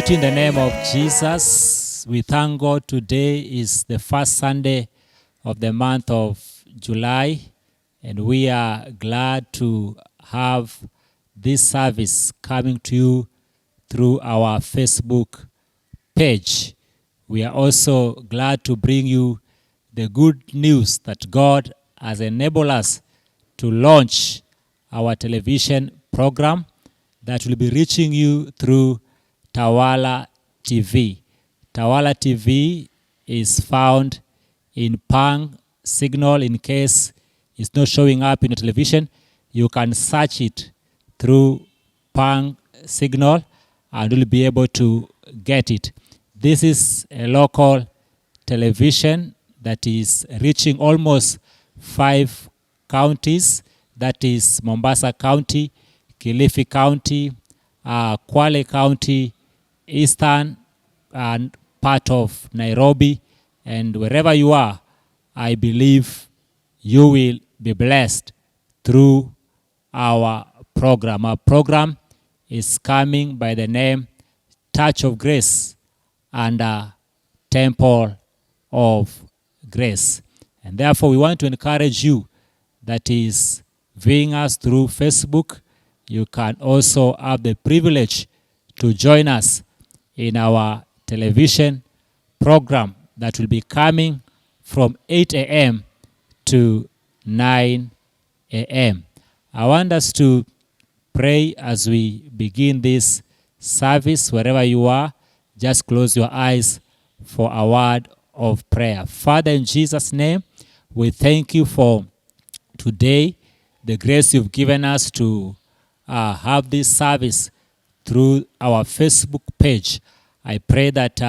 In the name of Jesus, we thank God. Today is the first Sunday of the month of July, and we are glad to have this service coming to you through our Facebook page. We are also glad to bring you the good news that God has enabled us to launch our television program that will be reaching you through Tawala TV. Tawala TV is found in Pang Signal. In case it's not showing up in the television, you can search it through Pang Signal and you'll be able to get it. This is a local television that is reaching almost 5 counties. That is Mombasa County, Kilifi County, Kwale County, Eastern and part of Nairobi, and wherever you are, I believe you will be blessed through our program. Our program is coming by the name Touch of Grace and Temple of Grace. And therefore, we want to encourage you that is viewing us through Facebook. You can also have the privilege to join us in our television program that will be coming from 8 a.m. to 9 a.m. I want us to pray as we begin this service. Wherever you are, just close your eyes for a word of prayer. Father, in Jesus' name, we thank you for today, the grace you've given us to have this service through our Facebook page. I pray that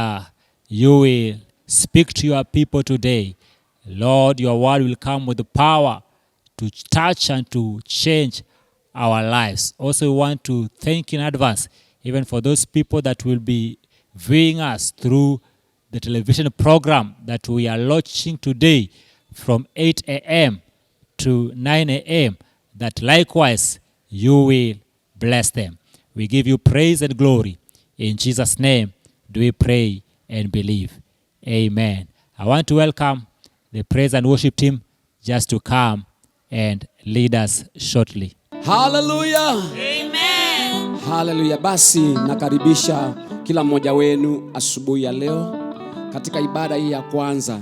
you will speak to your people today. Lord, your word will come with the power to touch and to change our lives. Also, we want to thank you in advance, even for those people that will be viewing us through the television program that we are launching today from 8 a.m. to 9 a.m., that likewise you will bless them. We give you praise and glory. In Jesus' name do we pray and believe. Amen. I want to welcome the praise and worship team just to come and lead us shortly. Hallelujah. Amen. Hallelujah. Basi nakaribisha kila mmoja wenu asubuhi ya leo katika ibada hii ya kwanza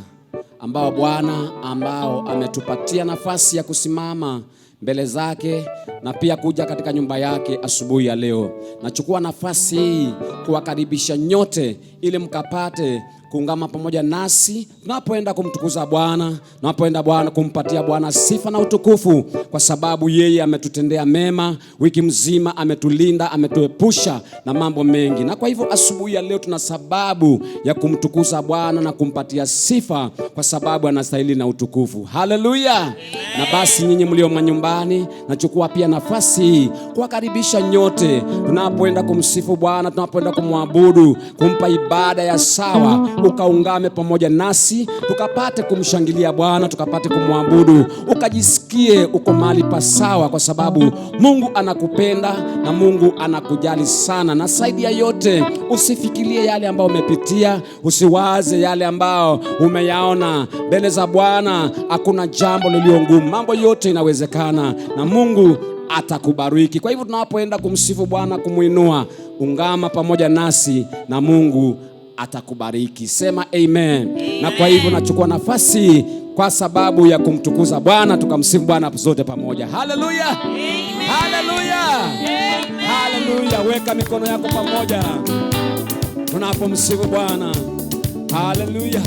ambao ametupatia nafasi ya kusimama mbele zake na pia kuja katika nyumba yake asubuhi ya leo. Nachukua nafasi hii kuwakaribisha nyote ili mkapate kuungama pamoja nasi tunapoenda kumtukuza Bwana, tunapoenda Bwana kumpatia Bwana sifa na utukufu, kwa sababu yeye ametutendea mema wiki mzima, ametulinda, ametuepusha na mambo mengi. Na kwa hivyo asubuhi ya leo tuna sababu ya kumtukuza Bwana na kumpatia sifa, kwa sababu anastahili na utukufu. Haleluya. Na basi nyinyi mlio manyumbani, nachukua pia nafasi hii kuwakaribisha nyote tunapoenda kumsifu Bwana, tunapoenda kumwabudu, kumpa ibada ya sawa. Ukaungame pamoja nasi tukapate kumshangilia Bwana, tukapate kumwabudu, ukajisikie uko mahali pasawa, kwa sababu Mungu anakupenda na Mungu anakujali sana. Na zaidi ya yote, usifikirie yale ambayo umepitia, usiwaze yale ambayo umeyaona. Mbele za Bwana hakuna jambo lililo ngumu, mambo yote inawezekana na Mungu atakubariki. Kwa hivyo tunapoenda kumsifu Bwana, kumuinua, ungama pamoja nasi na Mungu atakubariki. Sema amen. Amen. Na kwa hivyo nachukua nafasi kwa sababu ya kumtukuza Bwana, tukamsifu Bwana zote pamoja. Haleluya. Haleluya. Haleluya. Weka mikono yako pamoja tunapomsifu Bwana. Haleluya.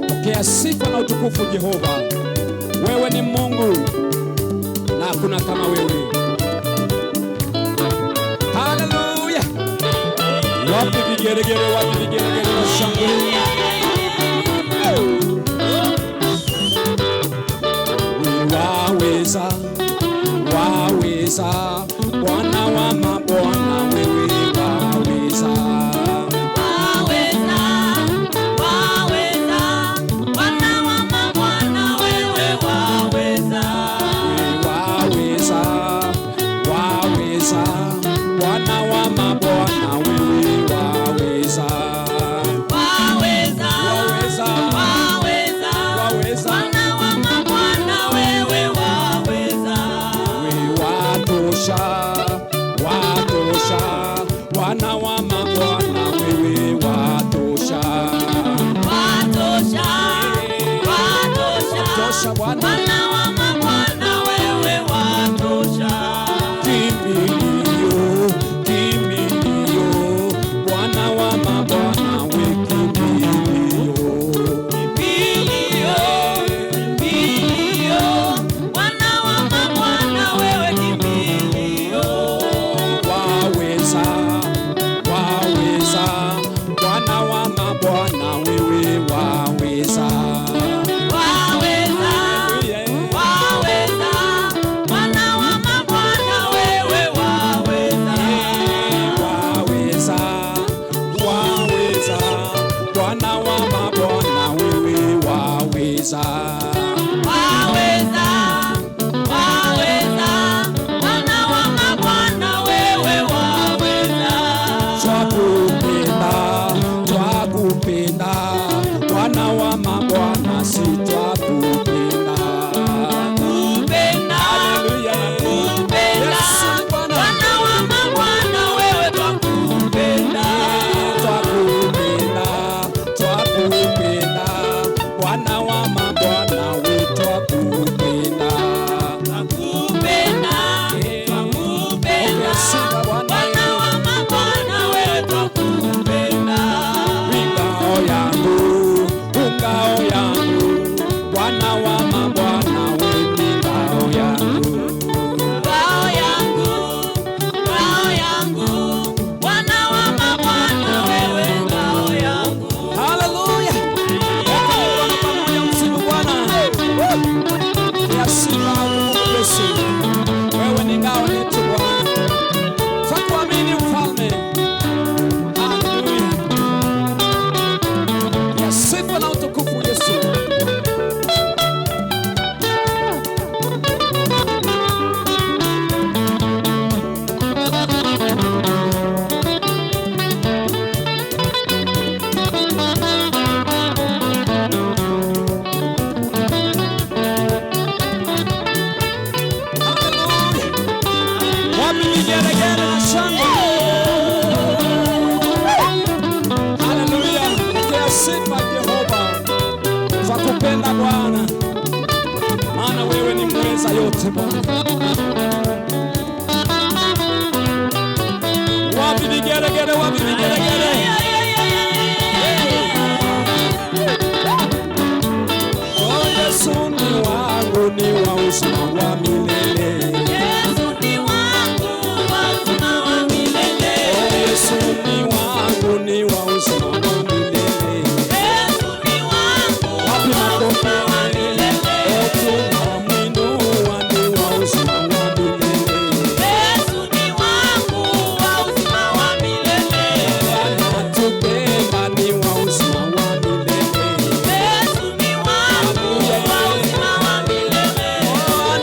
Pokea sifa na utukufu Jehova. Wewe ni Mungu na hakuna kama wewe. Haleluya. Wapi vigeregere, wapi vigeregere, shangwe. waweza, Bwana wa mabwana, wewe waweza. Waweza, waweza, Bwana wa mabwana, wewe waweza. Waweza, waweza, Bwana wa mabwana, wewe waweza. Waweza, Waweza, waweza, waweza, Bwana wa mabwana, wewe waweza. wewe watosha, watosha, Bwana wa mabwana, wewe watosha. Watosha, watosha, Watosha, Bwana. Bwana wa mabwana, wewe watosha. Kimbilio, kimbilio, Bwana wa mabwana, we kimbilio. Kimbilio, kimbilio, Bwana wa mabwana, wewe kimbilio. Waweza, waweza, Bwana wa mabwana, wewe waweza. Waweza, waweza, Bwana wa mabwana, wewe waweza. Waweza, waweza, Bwana wa mabwana, wewe waweza. Waweza, waweza, Bwana wa mabwana, wewe waweza. Twakupenda, twakupenda, Bwana wa mabwana, si twakupenda. Kupenda, Haleluya. kupenda, Yesu Bwana. Bwana wa mabwana, wewe twakupenda. Twakupenda, twakupenda, Bwana wa mabwana, we twakupenda. Twakupenda, twakupenda, Sifa Bwana. Bwana wa mabwana, wewe twakupenda. Ngao yangu, ngao yangu, Bwana wa mabwana, we ni ngao yangu. Ngao yangu, ngao yangu, Bwana wa mabwana, wewe ngao yangu. Haleluya. Weka mikono pamoja, msifu Bwana. Ya sifa utukufu Yesu. Wewe ni ngao yetu Bwana. Twakuamini mfalme. Haleluya. Ya sifa na utukufu Yesu. Haleluya. Wapi vigelegele na shangwe? Haleluya. Pokea sifa Jehova. Twakupenda Bwana, maana wewe ni mweza yote Bwana. Wapi vigelegele, wapi vigelegele? Oh, Yesu ni wangu, ni wa uzima wa milele. Yesu ni wangu, wa uzima wa milele. Oh, Yesu ni wangu, ni wa uzima wa milele. Yesu ni wangu, Wapi wa makofi? uzima wa milele. Oh, tunamwinua, ni wa uzima wa milele. Yesu ni wangu, wa uzima wa milele. Anatupenda, ni wa uzima wa milele. Yesu ni wangu, wa uzima wa milele. Oh,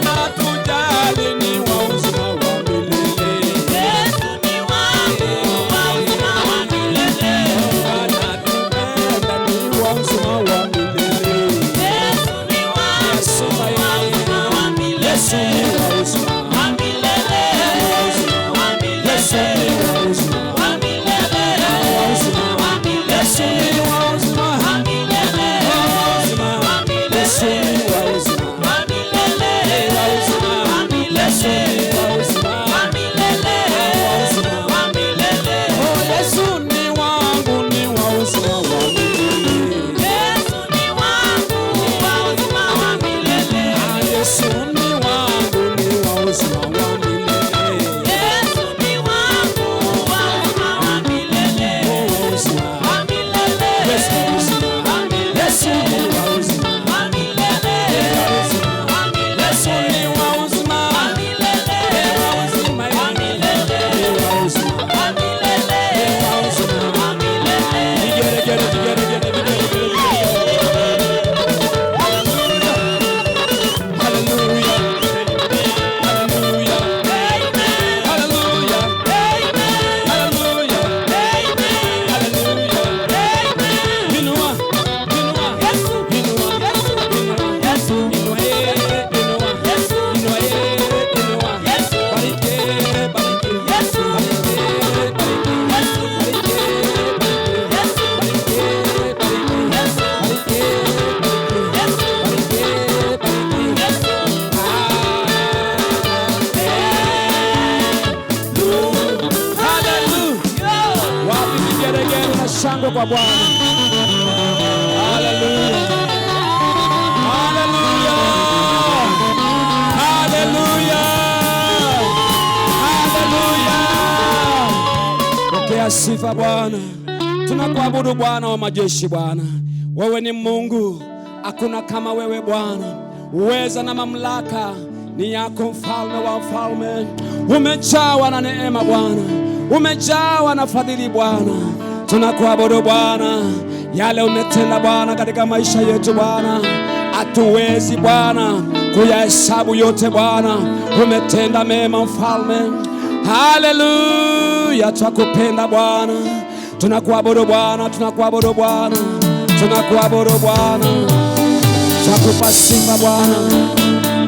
wako kwa Bwana. Haleluya. Haleluya. Haleluya. Haleluya. Pokea sifa Bwana. Tunakuabudu Bwana wa majeshi Bwana. Wewe ni Mungu, hakuna kama wewe Bwana. Uweza na mamlaka ni yako, mfalme wa wafalme. Umejawa na neema Bwana, umejawa na fadhili Bwana. Tunakuabudu Bwana, yale umetenda Bwana katika maisha yetu Bwana, hatuwezi Bwana kuyahesabu yote Bwana. Umetenda mema mfalme. Haleluya, twakupenda Bwana. Tunakuabudu Bwana, tunakuabudu Bwana, tunakuabudu Bwana. Twakupa sifa Bwana.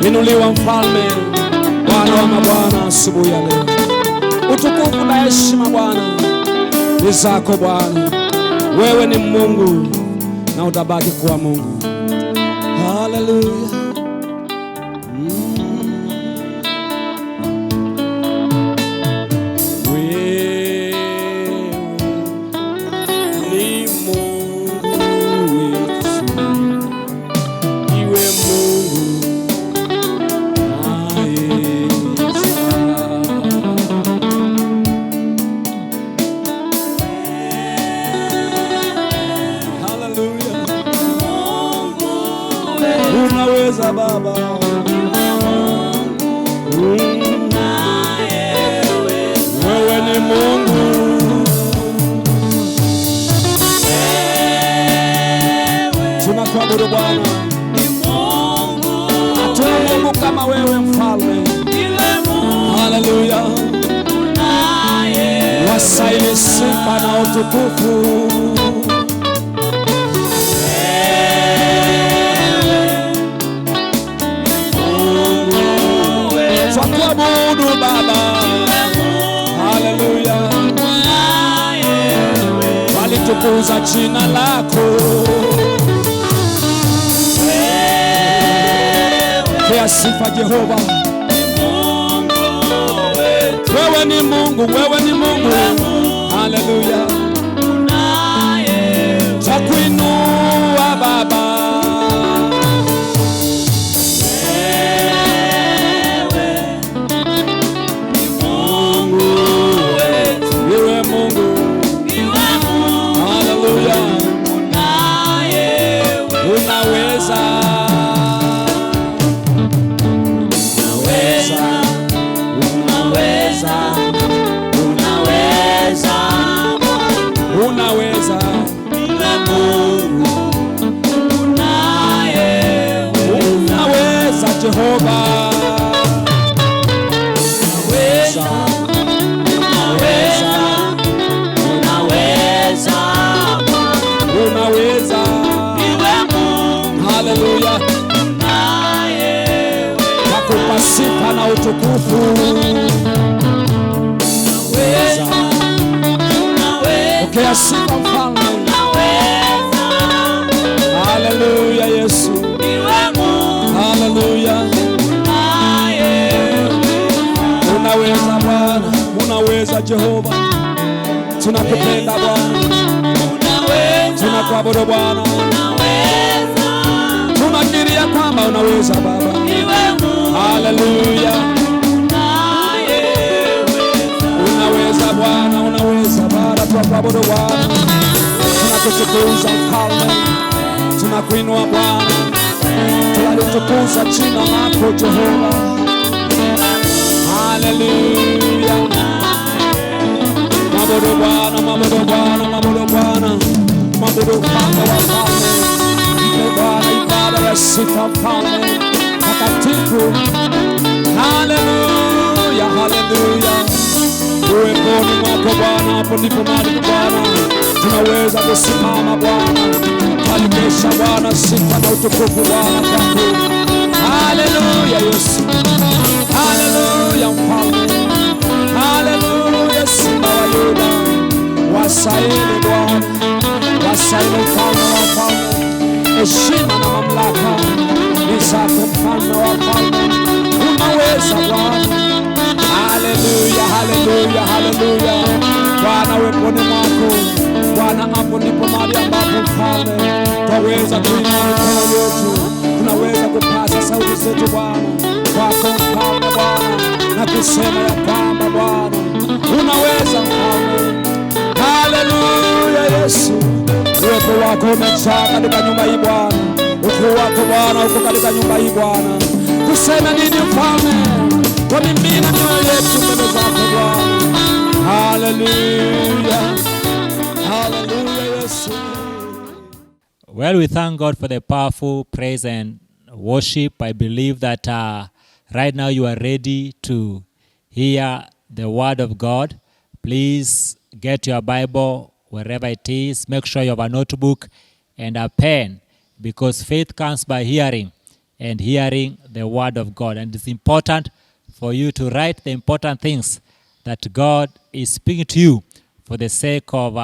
Inuliwa mfalme, Bwana wa mabwana, asubuhi ya leo. Utukufu na heshima Bwana ni zako Bwana. Wewe ni Mungu na utabaki kuwa Mungu. Haleluya. Unaweza Baba, wewe ni Mungu. Tunakuabudu Bwana, hatuna Mungu kama wewe mfalme. Haleluya, wastahili sifa na utukufu. Twakuabudu Baba. Haleluya, walitukuza jina lako. Pokea sifa Jehova. Wewe ni Mungu, wewe ni Mungu. Haleluya, twakuinua Baba. Jehova, unaweza. Haleluya, nakupa sifa na utukufu. Pokea sifa mfalme. Haleluya Yesu. Haleluya, unaweza Bwana, unaweza Jehova. Tunakupenda Bwana, tunakuabudu Bwana, tunakiri kwamba unaweza Baba. Haleluya, unaweza Bwana, unaweza Baba. Tunakuabudu Bwana, tunakutukuza mfalme, tunakuinua Bwana, tunalitukuza jina lako Jehova. Haleluya, mabudu Bwana, mabudu Bwana, mabudu Bwana, mabudu Bwana wa falme. Mpe Bwana ibada ya sifa mfalme takatifu. Haleluya, haleluya. Uweponi mwako Bwana, hapo ndipo mahali Bwana tunaweza kusimama Bwana, tunakuabudu Bwana, sifa na utukufu Bwana kwako. Haleluya Yesu, haleluya mfalme, haleluya simba wa Yuda. Wastahili Bwana, wastahili mfalme wa wafalme. Heshima na mamlaka ni zako mfalme wa wafalme. Unaweza Bwana. Haleluya, haleluya, haleluya. Bwana weponi mwako Bwana, hapo ndipo mahali ambapo Mfalme twaweza kuinua mikono yetu, tunaweza kupasa sauti zetu Bwana kwako Mfalme Bwana, na kusema ya kwamba Bwana unaweza Mfalme. Haleluya Yesu, uwepo wako umejaa katika nyumba hii Bwana, ukuu wako Bwana uko katika nyumba hii Bwana. Tuseme nini Mfalme? Twamimina mioyo yetu mbele zako Bwana. Haleluya, haleluya Yesu. Well, we thank God for the powerful praise and worship. I believe that right now you are ready to hear the word of God. Please get your Bible wherever it is. Make sure you have a notebook and a pen, because faith comes by hearing, and hearing the word of God. And it's important for you to write the important things that God is speaking to you for the sake of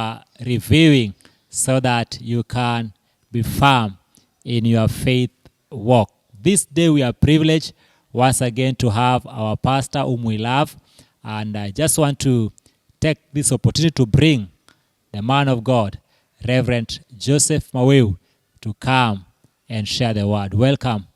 reviewing, so that you can be firm in your faith walk. This day we are privileged once again to have our pastor whom we love, and I just want to take this opportunity to bring the man of God, Reverend Joseph Maweu, to come and share the word. Welcome,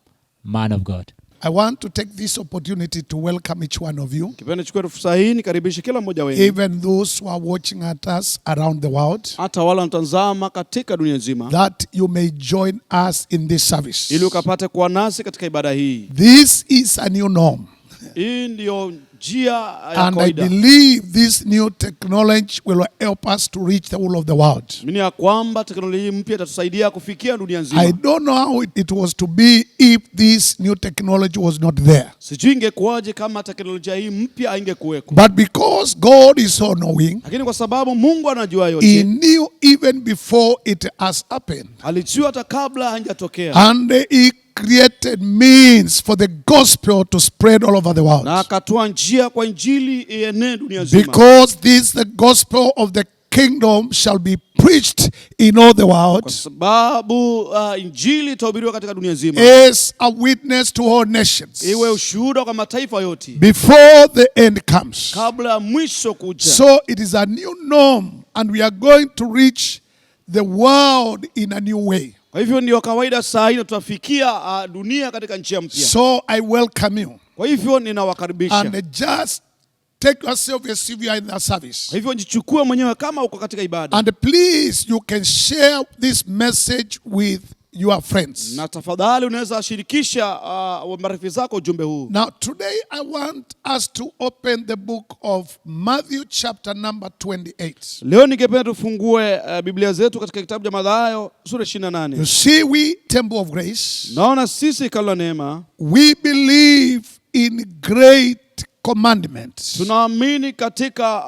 man of God. I want to take this opportunity to welcome each one of you, Kipenda chukua fursa hii nikaribishe kila mmoja wenu, even those who are watching at us around the world, hata wale wanatazama katika dunia nzima, that you may join us in this service. ili ukapate kuwa nasi katika ibada hii. This is a new norm, Hii ndio njia ya and I kawaida. believe this new technology will help us to reach the whole of the world. Mimi ya kwamba teknolojia mpya itatusaidia kufikia dunia I nzima. don't know how it was to be if this new technology was not there. Sijui ingekuwaje kama teknolojia hii mpya haingekuweko. But because God is so knowing, Lakini kwa sababu Mungu anajua He yote, knew even before it has happened. alijua hata kabla haijatokea. And He created means for the gospel to spread all over the world. Na akatoa njia kwa injili ienee dunia nzima. Because this the gospel of the kingdom shall be preached in all the world Kwa sababu injili itahubiriwa katika dunia nzima, as a witness to all nations iwe ushuhuda kwa mataifa yote before the end comes. kabla ya mwisho kuja. So it is a new norm, and we are going to reach the world in a new way. Kwa hivyo ndio kawaida saa hii, tutafikia dunia katika njia mpya. So I welcome you, Kwa hivyo ninawakaribisha. and just take yourself as if you are in the service. Kwa hivyo jichukue mwenyewe kama uko katika ibada. And please, you can share this message with your friends. Na tafadhali unaweza shirikisha marafiki zako ujumbe huu. Now, today I want us to open the book of Matthew chapter number 28. Leo ningependa tufungue Biblia zetu katika kitabu cha Mathayo sura 28. You see, we Temple of Grace, Naona sisi Hekalu la Neema we believe in great commandments tunaamini katika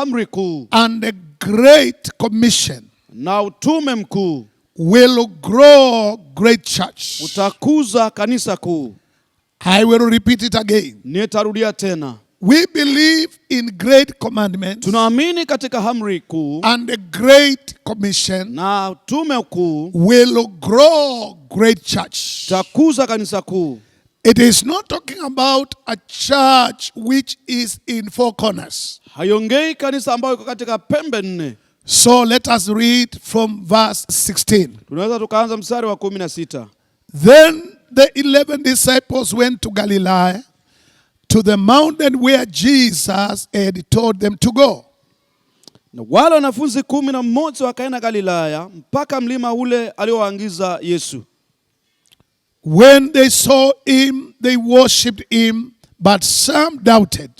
amri kuu and a great commission na utume mkuu will grow great church. utakuza kanisa kuu. I will repeat it again. Nitarudia tena. We believe in great commandments Tunaamini katika amri kuu and a great commission na utume kuu will grow great church. utakuza kanisa kuu. It is not talking about a church which is in four corners. Haiongei kanisa ambayo iko katika pembe nne. So let us read from verse 16. Tunaweza tukaanza mstari wa 16. Then the 11 disciples went to Galilee, to the mountain where Jesus had told them to go. Na wale wanafunzi 11 wakaenda Galilaya mpaka mlima ule aliowaangiza Yesu. When they saw him, they worshipped him, but some doubted.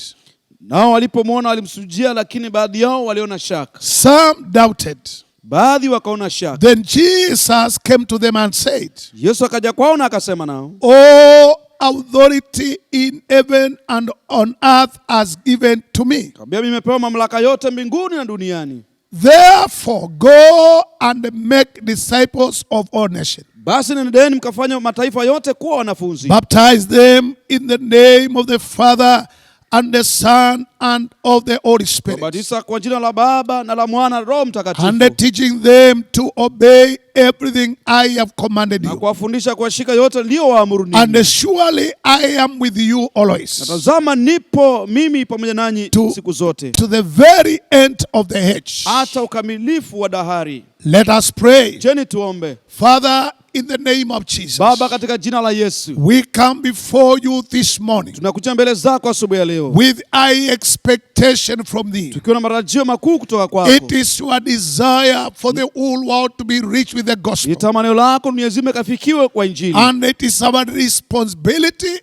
Nao walipomwona walimsujia, lakini baadhi yao waliona shaka. Some doubted. Baadhi wakaona shaka. Then Jesus came to them and said, Yesu akaja kwao na akasema nao, all authority in heaven and on earth has given to me. Kabla nimepewa mamlaka yote mbinguni na duniani. Therefore go and make disciples of all nations. Basi nendeni mkafanya mataifa yote kuwa wanafunzi. Baptize them in the name of the Father and the Son and of the Holy Spirit. Kuwabatiza kwa jina la Baba na la Mwana Roho Mtakatifu. And teaching them to obey everything I have commanded Na you. kuwafundisha kushika yote niliyowaamuru ninyi. And surely I am with you always, Na tazama nipo mimi pamoja nanyi siku zote, to the very end of the age. hata ukamilifu wa dahari. Let us pray. Jeni tuombe. Father, in the name of Jesus, Baba, katika jina la Yesu, we come before you this morning tunakuja mbele zako asubuhi ya leo with high expectation from thee. tukiwa na matarajio makuu kutoka kwako. It is your desire for the whole world to be rich with the Ni gospel. tamanio lako dunia nzima ikafikiwe kwa Injili. And it is our responsibility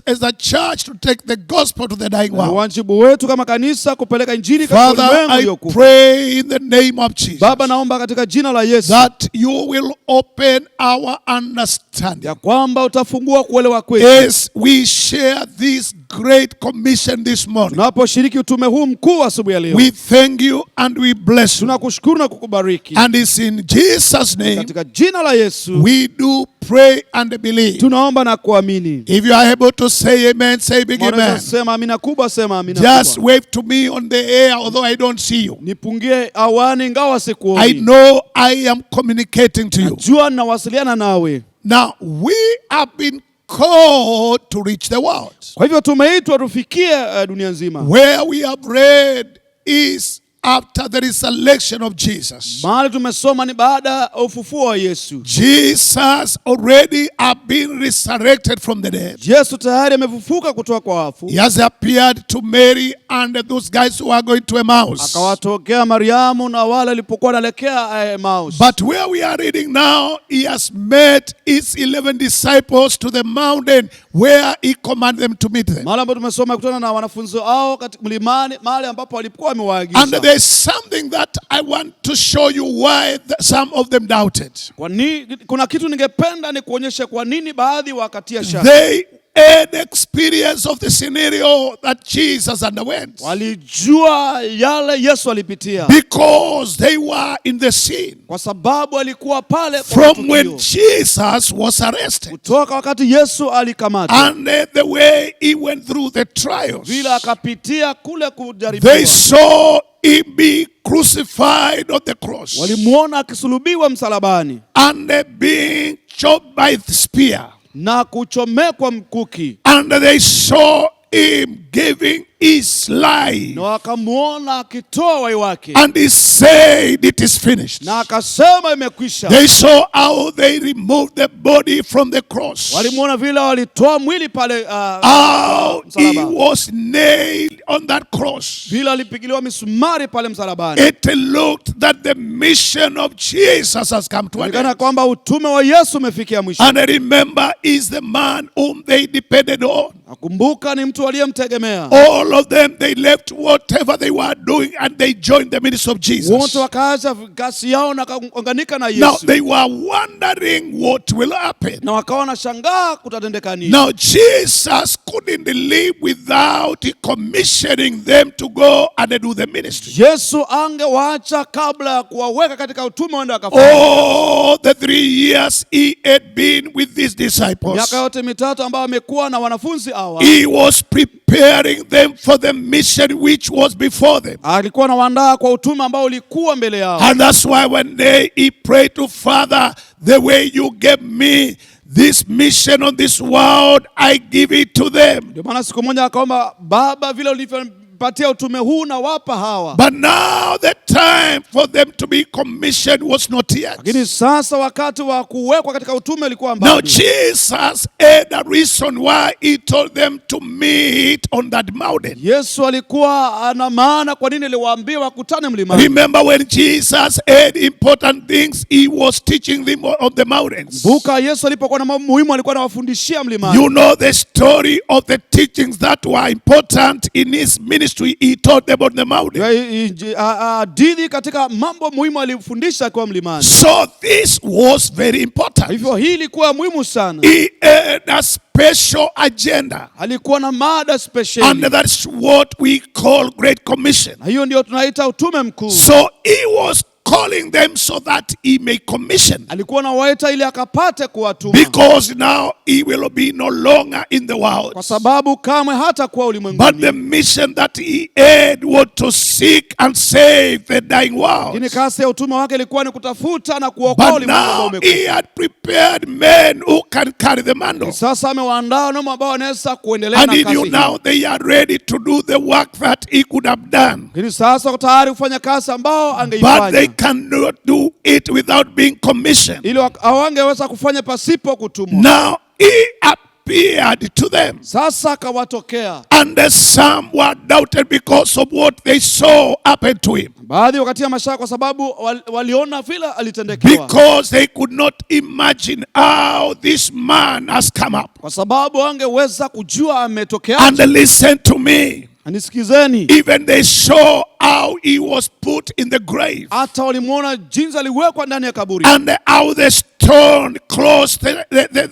as a church to take the gospel to the dying Ni world. wajibu wetu kama kanisa kupeleka Injili katika Father, ulimwengu I uliokufa. pray in the name of Jesus Baba, naomba katika jina la Yesu that you will open our understanding ya kwamba utafungua kuelewa kwetu as we share this great commission this morning. tunaposhiriki utume huu mkuu asubuhi ya leo. We thank you and we bless you. Tunakushukuru na kukubariki. And it's in Jesus' name Katika jina la Yesu we do pray and believe. tunaomba na kuamini. If you are able to say amen, say big Mwanaweza amen. sema amina kubwa, sema amina Just kubwa. wave to me on the air, although I don't see you. Nipungie awani ingawa I sikuoni. know I am communicating to you. Najua ninawasiliana nawe. Now, we have been called to reach the world. Kwa hivyo tumeitwa tufikie dunia nzima. Where we have read is after the resurrection of Jesus. Mahali tumesoma ni baada ya ufufuo wa Yesu. Jesus already have been resurrected from the dead. Yesu tayari amefufuka kutoka kwa wafu. He has appeared to Mary and those guys who are going to Emmaus. Akawatokea Mariamu na wale walipokuwa wanaelekea Emmaus. But where we are reading now, he has met his 11 disciples to the mountain where he commanded them to meet them. Mahali ambapo tumesoma kutana na wanafunzi hao katika mlimani, mahali ambapo walikuwa And wamewaagiza. there's something that I want to show you why some of them doubted. Kuna kitu ningependa ni kuonyesha kwa nini baadhi wakatia shaka. They had experience of the scenario that Jesus underwent. Walijua yale Yesu alipitia. Because they were in the scene. Kwa sababu alikuwa pale kwa From when tukio. Jesus was arrested. Kutoka wakati Yesu alikamatwa. And the way he went through the trials. Vile akapitia kule kujaribiwa. They saw him be crucified on the cross. Walimuona akisulubiwa msalabani. And being choked by the spear. Na kuchomekwa mkuki. And they saw him giving his life. Na wakamuona akitoa uhai wake. And he said it is finished. Na akasema imekwisha. They saw how they removed the body from the cross. Walimuona vile walitoa mwili pale How he msalaba. was nailed on that cross. Vile alipigiliwa misumari pale msalabani. It looked that the mission of Jesus has come to an Inaonekana end. kwamba utume wa Yesu umefikia mwisho. And remember, is the man whom they depended on. Nakumbuka ni mtu aliyemtegemea. All of them, they left whatever they were doing and they joined the ministry of Jesus. Wote wakaacha kazi yao na kaunganika na Now Yesu. they were wondering what will happen. Na wakawa na shangaa kutatendeka nini. Now Jesus couldn't live without commissioning them to go and do the ministry. Yesu angewaacha kabla ya kuwaweka katika utume waende wakafanya. All the 3 years he had been with these disciples, Miaka yote mitatu ambayo amekuwa na wanafunzi hawa. he was preparing them for the mission which was before them. Alikuwa anawaandaa kwa utume ambao ulikuwa mbele yao. And that's why one day he prayed to Father, the way you gave me this mission on this world, I give it to them. Ndio maana siku moja akaomba, Baba, vile ulivyopatia utume huu na wapa hawa. But now the time for them to be commissioned was not yet. Lakini sasa wakati wa kuwekwa katika utume ulikuwa Now mbali. Jesus had a reason why he told them to meet on that mountain. Yesu alikuwa ana maana kwa nini aliwaambia wakutane mlimani. Remember when Jesus had important things, he was teaching them on the mountains. Buka Yesu alipokuwa na mambo muhimu alikuwa anawafundishia mlimani. You know the story of the teachings that were important in his ministry. He taught them on the mountain. Dini katika mambo muhimu alifundisha kwa mlimani. So this was very important. Hivyo hii ilikuwa muhimu sana. He had a special agenda. Alikuwa na mada And special. that's what we call Great Commission. Na hiyo ndio tunaita utume mkuu. So he was calling them so that he may commission. Alikuwa anawaita ili akapate kuwatuma, Because now he will be no longer in the world. kwa sababu kamwe hata kuwa But the ulimwenguni. mission that he had was to seek and save the dying world. Lakini kasi ya utume wake ilikuwa ni kutafuta na kuokoa But ulimwengu ambao now umekufa. he had prepared men who can carry the mantle. Sasa amewaandaa wanaume ambao wanaweza kuendelea And na he kazi knew hii. now they are ready to do the work that he could have done. Lakini sasa wako tayari kufanya kazi ambao But they angeifanya, cannot do it without being commissioned. ili hawangeweza kufanya pasipo kutumwa. Now he appeared to them. Sasa akawatokea. And some were doubted because of what they saw happen to him. Baadhi wakatia mashaka kwa sababu waliona vile alitendekewa, Because they could not imagine how this man has come up. kwa sababu wangeweza kujua ametokea. And listen to me. Anisikizeni, Even they saw how he was put in the grave. hata walimwona jinsi aliwekwa ndani ya kaburi, And how the stone closed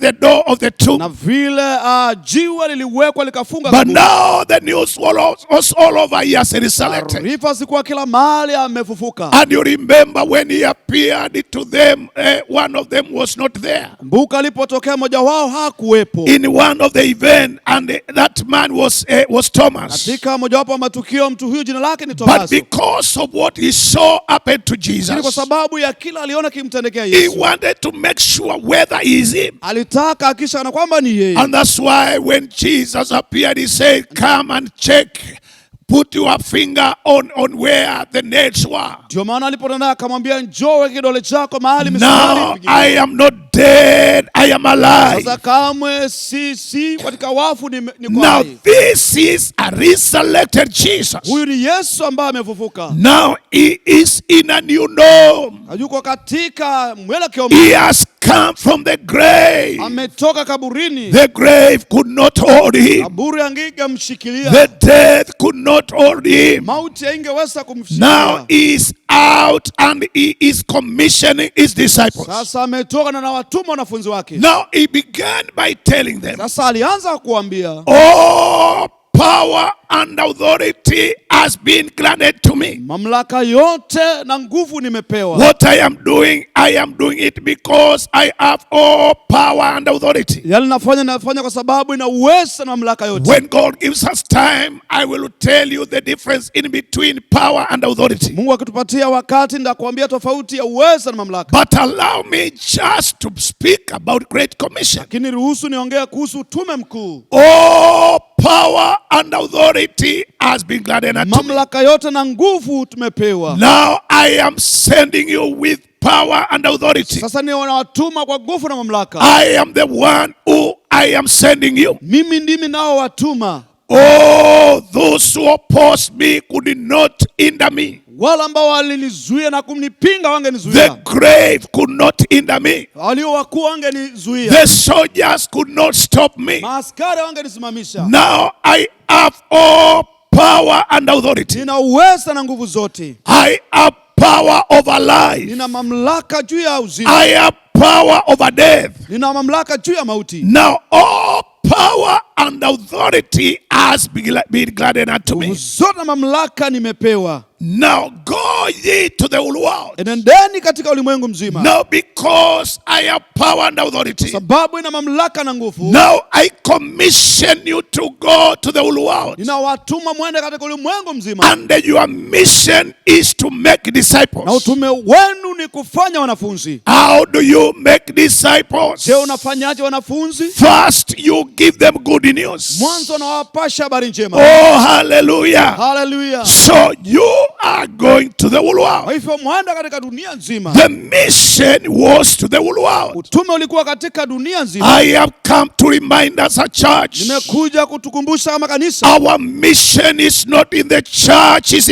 the door of the na tomb. vile jiwe liliwekwa likafunga But kaburi. now the news was all over. He has resurrected. Taarifa zikuwa kila mahali amefufuka. And you remember when he appeared to them, one of them was not there. Kumbuka alipotokea mmoja wao hakuwepo. In one of the event, and that man was Thomas. Katika mojawapo wa matukio, mtu huyu jina lake ni But Tomaso. because of what he saw happen to Lakini kwa Jesus, sababu ya kila aliona kimtendekea he Yesu, wanted to make sure whether he is him. alitaka akisha kana kwamba ni yeye. And that's why when Jesus appeared, he said, "Come and check. Put your finger on where the nails were." Ndio maana alipotenda akamwambia, njoo weke kidole chako mahali misumari Now ilipigiwa. I am not dead, I am alive. Sasa kamwe si katika wafu, ni kwa Now hai. this is a resurrected Jesus. Huyu ni Yesu ambaye amefufuka. Now he is in a new norm. Yuko katika mwelekeo He mpya. has come from the grave. Ametoka kaburini. The grave could not hold him. Kaburi angemshikilia. The death could not hold him. Mauti haingeweza Now kumshikilia. he is out and he is commissioning his disciples. Sasa ametoka na watuma wanafunzi wake. Now he began by telling them, Sasa alianza kuambia, "All power and authority has been granted to me. mamlaka yote na nguvu nimepewa. What I am doing it because I have all power and authority." Yale nafanya kwa sababu ina uwezo na mamlaka yote. When God gives us time, I will tell you the difference in between power and authority. Mungu akitupatia wakati nitakwambia tofauti ya uwezo na mamlaka. But allow me just to speak about Great Commission. Lakini ruhusu niongee kuhusu utume mkuu. All power and authority has been granted unto me. Mamlaka yote na nguvu tumepewa. Now I am sending you with power and authority. Sasa ni wanawatuma kwa nguvu na mamlaka. I am the one who I am sending you. Mimi ndimi nao watuma. Oh, those who oppose me could not hinder me. Wale ambao walinizuia na kumnipinga The wangenizuia. grave could not hinder me. Walio wakuu wangenizuia. The soldiers could not stop me. Maaskari wangenisimamisha. Now I have all power and authority. Nina uwezo na nguvu zote. I have power over life. Nina mamlaka juu ya uzima. I have power over death. Nina mamlaka juu ya mauti. Now all power and authority has been granted unto me. Nguvu zote na mamlaka nimepewa. Now go ye to the whole world. Enendeni katika ulimwengu mzima. Now because I have power and authority, Sababu ina mamlaka na nguvu. now I commission you to go to the whole world. Ninawatuma mwende katika ulimwengu mzima. And your mission is to make Na disciples. utume wenu ni kufanya wanafunzi. How do you make disciples? Je, unafanyaje wanafunzi? First, you give them good news. Mwanzo nawapasha habari njema. Oh, hallelujah. Hallelujah. So you are going to the whole Kwa world. hivyo mwenda katika dunia nzima. The mission was to the whole world. Utume ulikuwa katika dunia nzima. I have come to remind us a church. Nimekuja kutukumbusha kama kanisa. Our mission is not in the church, it's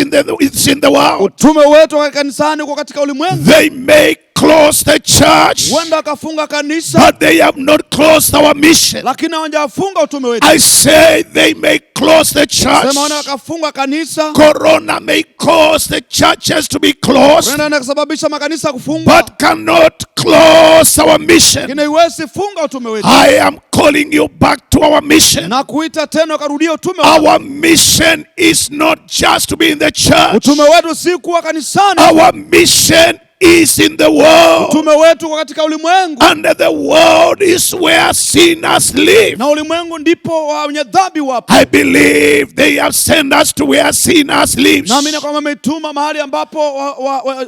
in the world. Utume wetu wa kanisani uko katika ulimwengu. They may close the church, Huenda akafunga kanisa, but they have not closed our mission. lakini hawajafunga utume wetu. I say they may close the church. Sema wana wakafunga kanisa. Corona may cause the churches to be closed, Huenda kusababisha makanisa kufungwa, but cannot close our mission. Lakini haiwezi funga utume wetu. I am calling you back to our mission. Na kuita tena ukarudia utume wetu. Our mission is not just to be in the church. Utume wetu si kuwa kanisani. Our mission is in the world. Utume wetu kwa katika ulimwengu. And the world is where sinners live. Na ulimwengu ndipo wenye dhambi wapo. I believe they have sent us to where sinners live. Naamini kwamba wametuma mahali ambapo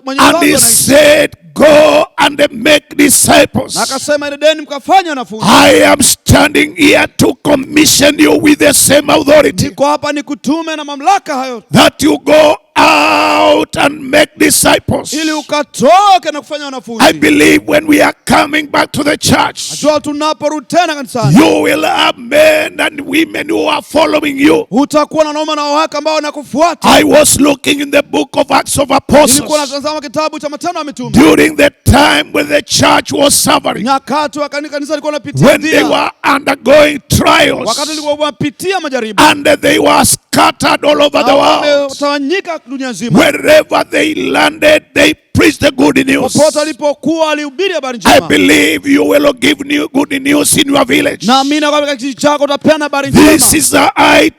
wenye And dhambi he wanaishi. said, go and make disciples. Na akasema nendeni mkafanye wanafunzi. I am standing here to commission you with the same authority. Niko hapa nikutume na mamlaka hayo. That you go out and make disciples. Ili ukatoke na kufanya wanafunzi. I believe when we are coming back to the church, Najua tunaporudi tena kanisani. you will have men and women who are following you. Utakuwa na wanaume na wanawake ambao wanakufuata. I was looking in the book of Acts of Nilikuwa Apostles natazama kitabu cha Matendo ya Mitume. during the time when the church was suffering, Nyakati wa kanisa lilikuwa linapitia when they were undergoing trials, wakati lilikuwa wanapitia majaribu. and they were scattered all over the world. Wametawanyika dunia nzima. Wherever they landed, they preached the good news. Popote alipokuwa alihubiri habari I njema. believe you will give new good news in your village. Naamini kwamba katika kijiji chako utapeana habari This njema. is the high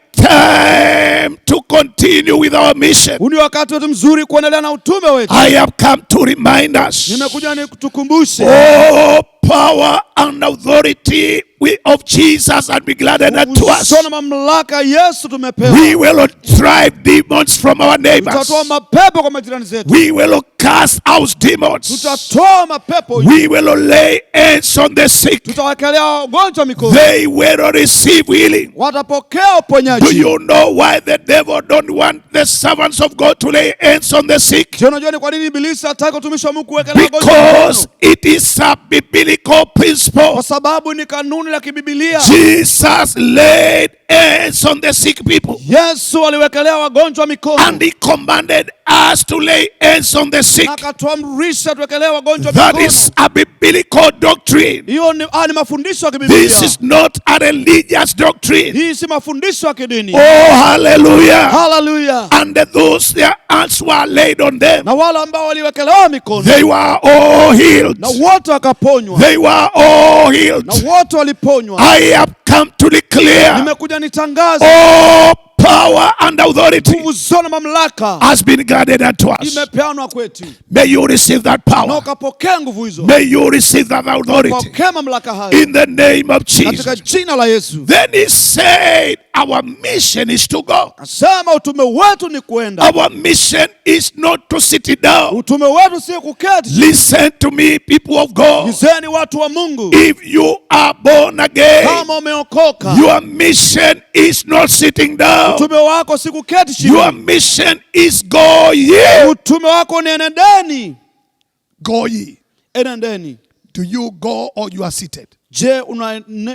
time to continue with our mission. Huu ni wakati wetu mzuri kuendelea na utume wetu. I have come to remind us. Nimekuja nikutukumbushe. Oh, power and authority of Jesus and be gladdened unto us. Usona mamlaka Yesu tumepewa. We will drive demons from our neighbors. Tutatoa mapepo kwa majirani zetu. We will cast out demons. Tutatoa mapepo. We will lay hands on the sick. Tutawakelea wagonjwa mikono. They will receive healing. Watapokea uponyaji. Do you know why the devil don't want the servants of God to lay hands on the sick? Je, unajua ni kwa nini ibilisi hataki utumishi wa Mungu kuwekelea wagonjwa Because mikono? it is a biblical principle. Kwa sababu ni kanuni la kibibilia. Jesus laid hands on the sick people. Yesu aliwekelea wagonjwa mikono. And he commanded us to lay hands on the sick. Akatuamrisha tuwekelee wagonjwa That mikono. is a biblical doctrine. Hiyo ni mafundisho ya kibibilia. This is not a religious doctrine. Hii si mafundisho ya kidini. Oh, hallelujah. Hallelujah. And those their hands were laid on them. Na wale ambao waliwekelewa mikono. They were all healed. Na wote wakaponywa. They were all healed. Na wote waliponywa. I have come to declare Nimekuja nitangaze. all power and authority Nguvu zote na mamlaka has been granted unto us. imepeanwa kwetu. May you receive that Na power. ukapokea nguvu hizo. May you receive that authority Ukapokea mamlaka hayo. in the name of Jesus. Katika jina la Yesu. Then he said, our mission is to go. Asema utume wetu ni kuenda. Our mission is not to sit down. Utume wetu si kuketi. Listen to me, people of God. Gizeni watu wa Mungu. If you are born again, Kama umeokoka. your mission is not sitting down. Utume wako si kuketi chini. Your mission is go ye. Utume wako ni enendeni. Go ye. Enendeni. Do you go or you are seated? Je,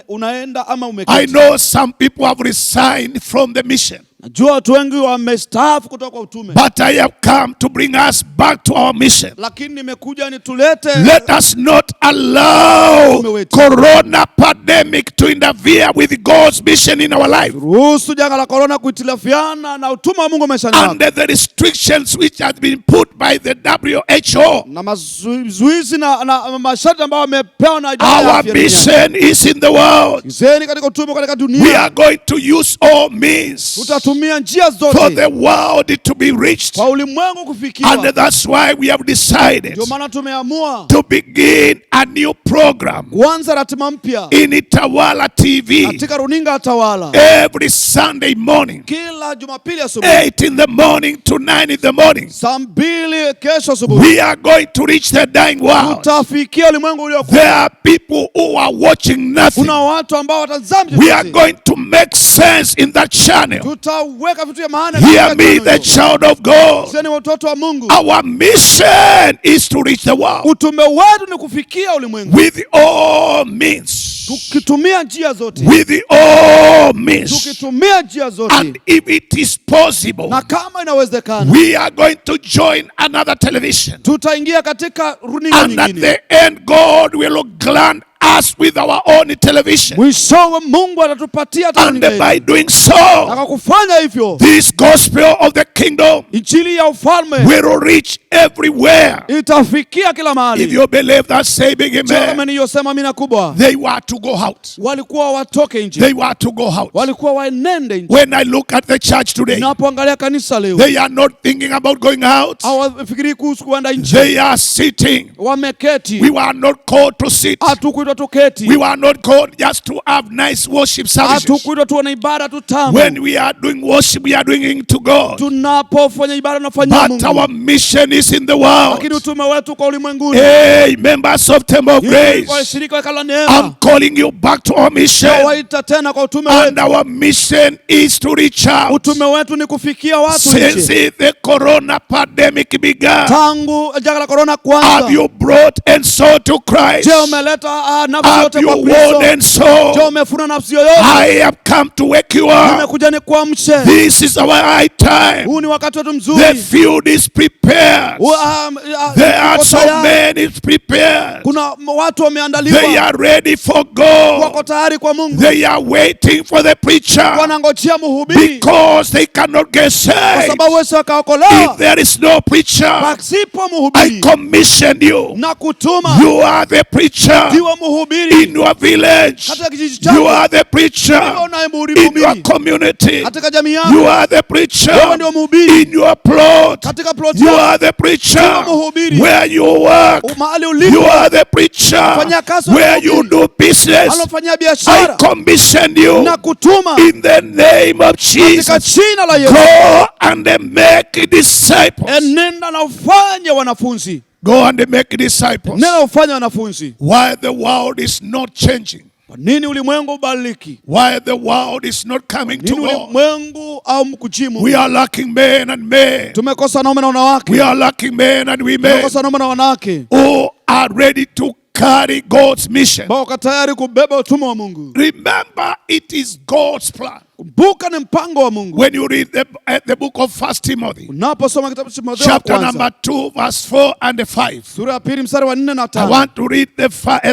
unaenda ama I umeketi? know some people have resigned from the mission. Najua watu wengi wamestaafu kutoka kwa utume. But I have come to bring us back to our mission. Lakini nimekuja nitulete. Let us not allow corona pandemic to interfere with God's mission in our life. Ruhusu janga la corona kuitilifiana na utume wa Mungu maishani mwako. Under the restrictions which have been put by the WHO. Na mazuizi na masharti ambayo wamepewa na idara ya Our afya duniani. mission is in the world. Gizeni katika utume katika We dunia. are going to use all means Tutatumia njia for zote the world to be reached. kwa ulimwengu kufikiwa. And that's why we have decided Ndio maana tumeamua to begin a new program kuanza ratiba mpya in Itawala TV katika runinga ya Tawala. every Sunday morning, Kila Jumapili asubuhi 8 in the morning to 9 in the morning. saa 2 kesho asubuhi. We are going to reach the dying world. Tutafikia ulimwengu uliokufa. There are people who are watching nothing. Kuna watu ambao watazama. We are going to make sense in that channel. Tutaweka vitu vya maana. Hear me, the child of God. Sisi ni watoto wa Mungu. Our mission is to reach the world Utume wetu ni kufikia ulimwengu. with all means. Tukitumia njia zote. With all means. Tukitumia njia zote. And if it is possible, Na kama inawezekana, we are going to join another television. tutaingia katika runinga And at nyingine. the end, God will grant us with our own television. Mwishowe Mungu atatupatia And by doing so, na kufanya hivyo, this gospel of the kingdom injili ya ufalme will reach everywhere. itafikia kila mahali. If you believe that, say big Kama amen. niliyosema mimi nakubwa, They were to go out. walikuwa watoke nje, They were to go out. walikuwa waenende nje. When I look at the church today, Napoangalia kanisa leo, they are not thinking about going out. hawafikiri kuhusu kuenda nje, They are sitting. wameketi. We were not called to sit. Hatukuitwa tuketi, We were not called just to have nice worship services. hatukuitwa tuwe na ibada tu tamu. When we are doing worship, we are doing it to God. Tunapofanya ibada tunafanyia But Mungu, our mission is in the world. lakini utume wetu kwa ulimwenguni. Hey, members of Temple of Kwa Grace, shirika la I'm neema, calling you back to our mission. nawaita tena kwa utume And wetu. our mission is to reach out. Utume wetu ni kufikia watu Since nje. the corona pandemic began, Tangu janga la korona have kwanza, you brought and sold to Christ? je, umeleta nafsi Have yote you kwa won Kristo? and sold? Je, umefuna nafsi yoyote? I have come to wake you up. Nimekuja ni kuamshe. This is our high time. Huu ni wakati wetu The mzuri. field is prepared. There are Tuko so tayari. many prepared. Kuna watu They wameandaliwa, are ready for God. wako tayari kwa Mungu, They are waiting for the preacher wanangojea mhubiri, because they cannot get kwa saved sababu wewe if wakaokolewa there is no preacher. pasipo I mhubiri. commission you. Na kutuma You are the preacher ndiwe mhubiri in your village. katika kijiji You chako, are the ndiwe preacher unayemhubiri in your mhubiri community. katika jamii You yako, are the wewe preacher ndio mhubiri in your plot. katika plot You yako, are the preacher Ndiwe mhubiri. where you work. mahali You ulipo, are the preacher Fanya kazi wa where you mhubiri. do business. alofanyia I biashara, commission you na kutuma in the name of katika Jesus. jina la Yesu. Go and make disciples. Nenda na ufanye wanafunzi, Go and make disciples. nenda na ufanye wanafunzi. Why the world is not changing? Kwa nini ulimwengu ubadiliki? Why the world is not coming to Nini God? ulimwengu au mkujimu? We are lacking men and men. Tumekosa wanaume na wanawake, We are lacking men and women tumekosa wanaume na wanawake who are ready to carry God's mission. ambao wako tayari kubeba utume wa Mungu. Remember, it is God's plan. Kumbuka ni mpango wa Mungu. When you read the book of 1 Timothy, Unaposoma kitabu cha Timotheo wa chapter kwanza, number 2, verse 4 and 5. sura ya pili mstari wa 4 na I 5. want to read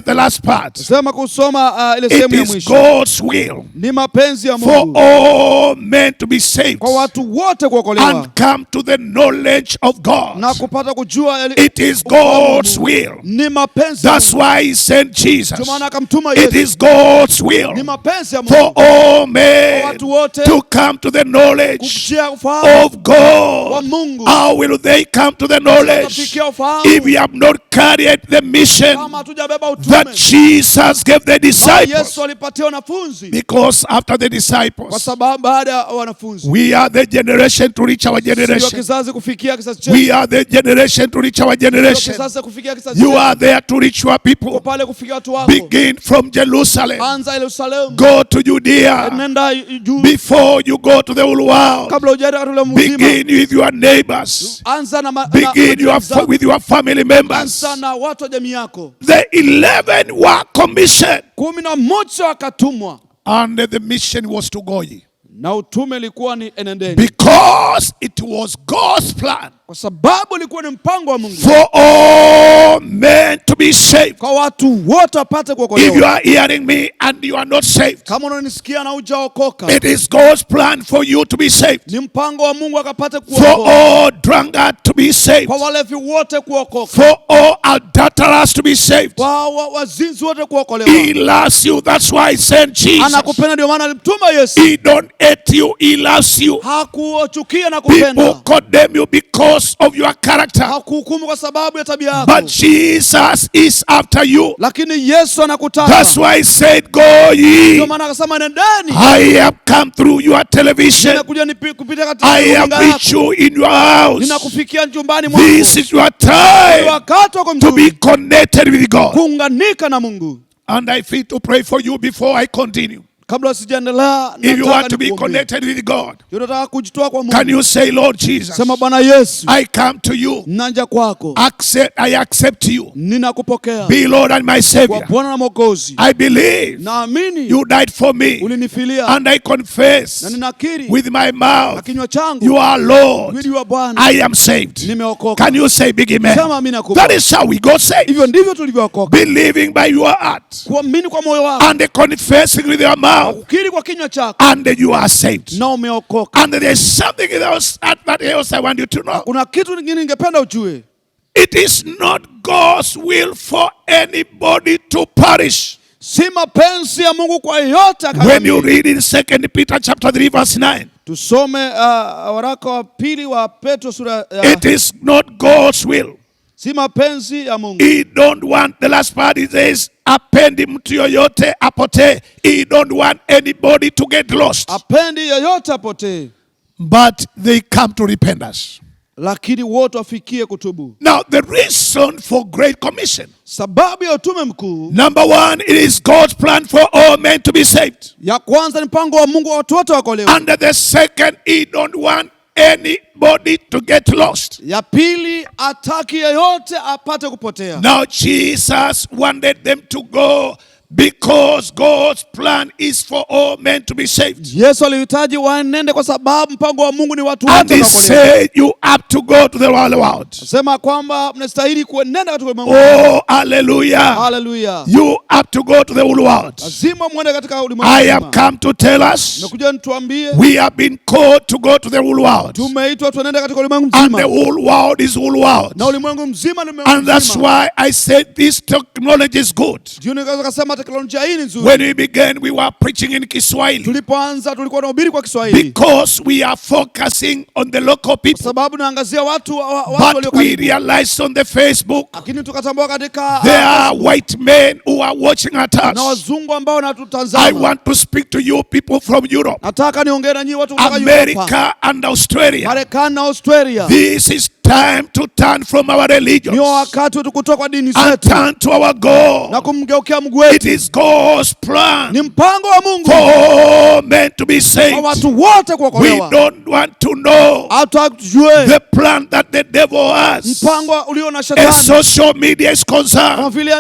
the last part. Sema kusoma ile It sehemu ya is mwisho. God's will Ni mapenzi ya for Mungu all men to be saved kwa watu wote kuokolewa and come to the knowledge of God. na kupata kujua It is God's will. Ni mapenzi ya That's Mungu. why he sent Jesus. Ndio maana akamtuma It Yesu. is God's will Ni mapenzi ya for Mungu all men watu wote to come to the knowledge kufikia ufahamu of God. wa Mungu. How will they come to the knowledge Kufikia ufahamu if we have not carried the mission kama hatujabeba that utume Jesus gave the ambao disciples? Yesu alipatia wanafunzi? Because after the Kwa disciples, sababu baada ya wanafunzi we are the generation to reach our sio generation. kizazi kufikia kizazi chetu, We are the generation to reach our sio generation. kizazi kufikia kizazi You chetu. are there to reach your Uko people. pale kufikia watu wako. Begin from Jerusalem. Anza Yerusalemu, Go to Judea. nenda juu Before you go to the whole world, kabla hujaenda katika mzima. begin with your neighbors. Anza na Begin with your family members. anza na watu wa jamii yako. The 11 were commissioned, 11 wakatumwa and the mission was to go ye. na utume ilikuwa ni enendeni, Because it was God's plan kwa sababu ilikuwa ni mpango wa Mungu for all men to be saved. kwa watu wote wapate If you kuokolewa. are hearing me and you are not saved, Kama unanisikia na hujaokoka, it is God's plan for you to be saved. ni mpango wa Mungu akapate For kuokoka, all drunkards to be saved. kwa walevi wote kuokoka, For all adulterers to be saved. kwa wazinzi wote kuokolewa. He loves you. That's why he sent Jesus. Anakupenda, ndio maana alimtuma Yesu. He don't hate you. He loves you. Hakuchukia na People kupenda, condemn you because of your character. hakuhukumu kwa sababu ya tabia yako, But Jesus is after you. lakini Yesu anakutaka. That's why he said, go Ndio ye. maana akasema nendeni. I have come through your television. Nimekuja kupitia katika I have runinga reached yako, you in your house. ninakufikia nyumbani mwako. This is your Ni time wakati wako to be mzuri connected with God. kuunganika na Mungu. And I feel to pray for you before I continue. Kabla sijaendelea, if you nataka want to be nikuombee. connected with God, Unataka kujitoa kwa can Mungu. you say, Lord Jesus, Sema, Bwana Yesu, I come to you. naja kwako. I accept you. Ninakupokea. Be Lord and my Kwa Savior. Bwana na Mwokozi. I believe Naamini you died for me. ulinifilia. And I confess Na ninakiri with my na mouth, kinywa changu you are Lord. mwili wa Bwana. I am saved. Nimeokoka. Can you say big amen? Sema amina kubwa. That is how we got saved. Hivyo ndivyo tulivyookoka. Believing by your heart Kuamini kwa moyo wako. and confessing with your mouth, Kukiri kwa kinywa chako. and you are saved. Na umeokoka. And there is something else that else I want you to know. Kuna kitu kingine ningependa ujue. It is not God's will for anybody to perish. Si mapenzi ya Mungu kwa yote When you akamili. read in 2 Peter chapter 3 verse 9, Tusome waraka wa pili wa Petro sura it is not God's will. si mapenzi ya Mungu. He don't want, the last part it says, apendi mtu yoyote apotee. He don't want anybody to get lost. Apendi yoyote apotee, But they come to repentance. lakini wote wafikie kutubu. Now, the reason for Great Commission. Sababu ya utume mkuu, Number one, it is God's plan for all men to be saved. ya kwanza ni mpango wa Mungu wa watu wote wakolewe. And the second, he don't want anybody to get lost. Ya pili, ataki yeyote apate kupotea. Now, Jesus wanted them to go because God's plan is for all men to be saved. Yesu alihitaji waenende kwa sababu mpango wa Mungu ni watu And wote he wakolewe. said, you have to go to the whole world. Sema kwamba mnastahili kuenenda katika ulimwengu. Oh, hallelujah. Hallelujah. You have to go to the whole world. Lazima muende katika ulimwengu. I have come to tell us, Nakuja nituambie, we have been called to go to the whole world. tumeitwa tuenende katika ulimwengu And the mzima. whole world is whole world. Na ulimwengu mzima ni ulimwengu And that's mzima. why I said this technology is good. Ndio nikaweza kusema teknolojia hii ni nzuri. When we began, we were preaching in Kiswahili Tulipoanza tulikuwa tunahubiri kwa Kiswahili. because we are focusing on the local people. Sababu naangazia watu But walio we karibu. realized on the Facebook, Lakini tukatambua katika there are white men who are watching at na us. wazungu ambao I wanatutazama. want to speak to you people from Europe, Nataka niongee na nyinyi watu kutoka Europa, America, and Australia. Marekani na Australia. This is time to turn from our religions Ni wakati wetu kutoka kwa dini and zetu turn to our God. na kumgeukia Mungu It wetu. is God's plan Ni mpango wa Mungu for all men to be kwa saved. watu wote We kuokolewa. don't want to know Hata tujue the plan that the devil has mpango ulio na as shetani. social media is Kama concerned. vile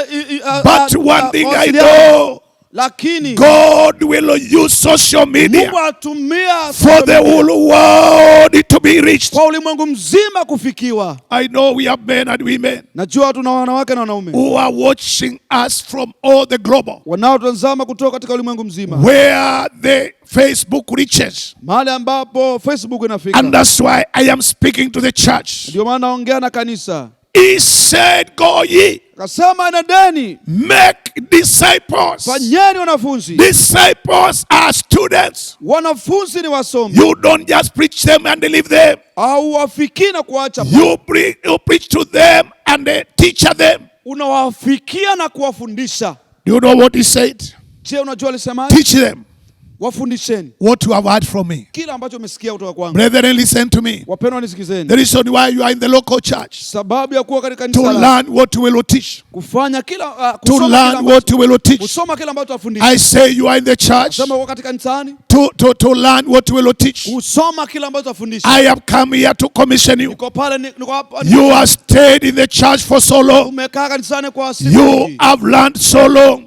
But one thing I mawasiliano. know, Lakini God will use social media Mungu atumia for the whole world to be reached. kwa ulimwengu mzima kufikiwa. I know we have men and women Najua tuna wanawake na wanaume who are watching us from all the global, wanaotazama kutoka katika ulimwengu mzima, where the Facebook reaches. mahali ambapo Facebook inafika. And that's why I am speaking to the church. Ndio maana naongea na kanisa. He said, go ye, Akasema nendeni, make disciples. fanyeni wanafunzi. Disciples are students. Wanafunzi ni wasomi. You don't just preach them and leave them. Au wafikii na kuacha. You preach to them and teach them. Unawafikia na kuwafundisha. Do you know what he said? Je, unajua alisemaje? Teach them Wafundisheni what you have heard from me. kila ambacho umesikia kutoka kwangu. Brethren, listen to me. Wapendwa nisikizeni. The reason why you are in the local church, Sababu ya kuwa katika to kanisa la learn what you will teach. kufanya kila To kusoma learn kila what you will teach. kusoma kila ambacho wafundisha. I say you are in the church Sema uko katika kanisani, to learn what you will teach. kusoma kila ambacho wafundisha. I have come here to commission you. Niko pale niko hapa. You have stayed in the church for so long. Umekaa kanisani kwa siku You nyingi. have learned so long.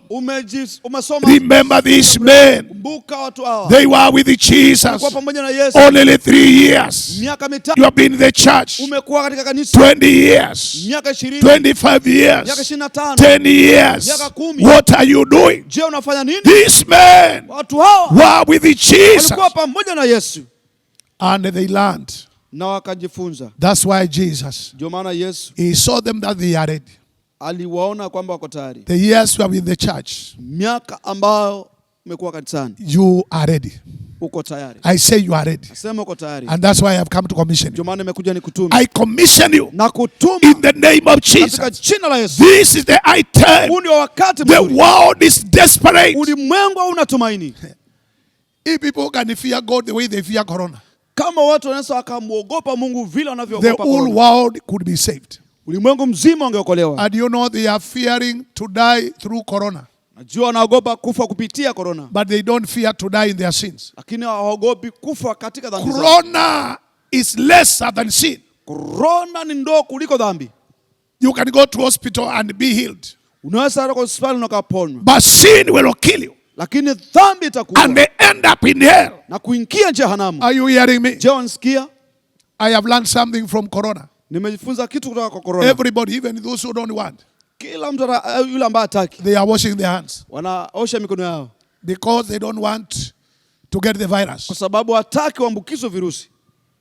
Umesoma. Remember these men. Kumbuka watu hawa. They were with Jesus Walikuwa pamoja na Yesu only 3 years. miaka You mitatu. have been in the church Umekuwa katika kanisa 20 years, miaka 20, 25 miaka years, 25. 10 years. Miaka 10. What are you doing? Je, unafanya nini? These men Watu hawa were with Jesus walikuwa pamoja na Yesu and they learned. na wakajifunza. That's why Jesus, Ndio maana Yesu he saw them that they are ready. aliwaona kwamba wako tayari. The years you have been in the church, Miaka ambayo umekuwa kanisani, you are ready. uko tayari. I say you are ready. Sema uko tayari. And that's why I have come to commission Ndio you. maana nimekuja nikutume. I commission you Na kutuma in the name of katika Jesus. jina la Yesu. This is the high time. Huu ndio wakati The mzuri. world is desperate. Ulimwengu hauna tumaini. If people can fear God the way they fear corona, Kama watu wanaweza wakamuogopa Mungu vile the wanavyoogopa whole korona, world could be saved. ulimwengu mzima ungeokolewa. And you know they are fearing to die through corona. Najua wanaogopa kufa kupitia corona, but they don't fear to die in their sins. lakini hawaogopi kufa katika dhambi zao. Corona is lesser than sin. Corona ni ndogo kuliko dhambi. You can go to hospital and be healed, Unaweza kwenda hospitali na ukaponywa, but sin will kill you lakini dhambi itakuua and they end up in hell. na kuingia jehanamu. Are you hearing me? Je, unasikia? I have learned something from Corona. Nimejifunza kitu kutoka kwa corona. Everybody, even those who don't want, Kila mtu yule ambaye hataki, they are washing their hands wanaosha mikono yao because they don't want to get the virus. kwa sababu hataki waambukizwe virusi.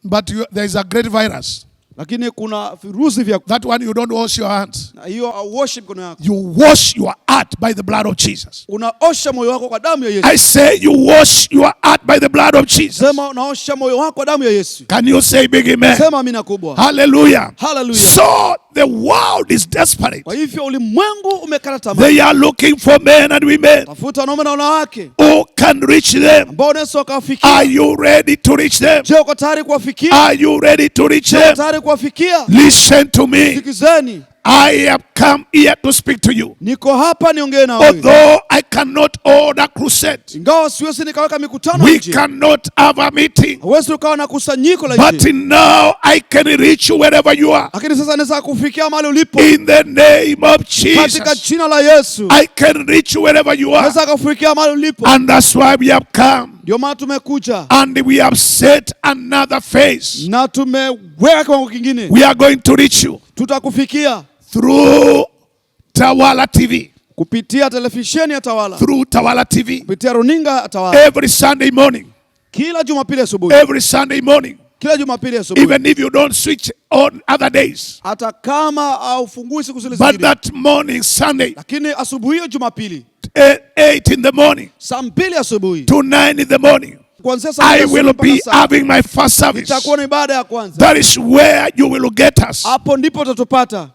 But there is a great virus. Lakini kuna virusi vya That one you don't wash your hands. na hiyo auoshe mikono yako. You wash your heart by the blood of Jesus. Unaosha moyo wako kwa damu ya Yesu. I say you wash your heart by the blood of Jesus. Sema unaosha moyo wako kwa damu ya Yesu. Can you say big amen? Sema amina kubwa. Hallelujah. Hallelujah. So the world is desperate. Kwa hivyo ulimwengu umekata tamaa. They are looking for men and women Tafuta wanaume na wanawake who can reach them. ambao unaweza kuwafikia. Are you ready to reach them? Je, uko tayari kuwafikia? Are you ready to reach Je, uko them? tayari kuwafikia? Listen to me. Sikizeni. I have come here to speak to you. Niko hapa niongee na wewe. Although I cannot order crusade, Ingawa siwezi nikaweka mikutano we nje. cannot have a meeting. Huwezi ukawa na kusanyiko la But nje. now I can reach you wherever you are. Lakini sasa naweza kufikia mahali ulipo. In the name of Katika Jesus, jina la Yesu. I can reach you wherever you are. Naweza kufikia mahali ulipo. And that's why we have come. Ndio maana tumekuja And we have set another phase. na tumeweka kiwango kingine. We are going to reach you Tutakufikia through Tawala TV. kupitia televisheni ya Tawala, Through Tawala TV. kupitia runinga ya Tawala, Every Sunday morning. kila Jumapili asubuhi, Every Sunday morning. kila Jumapili asubuhi, Even if you don't switch on other days. hata kama haufungui siku zile But zingine, that morning, Sunday, lakini asubuhi hiyo Jumapili 8 in the morning saa 2 asubuhi to 9 in the morning, kuanzia saa I 2 will asubuhi be mpaka saa having my first service. itakuwa ni ibada ya kwanza. That is where you will get us. Hapo ndipo utatupata.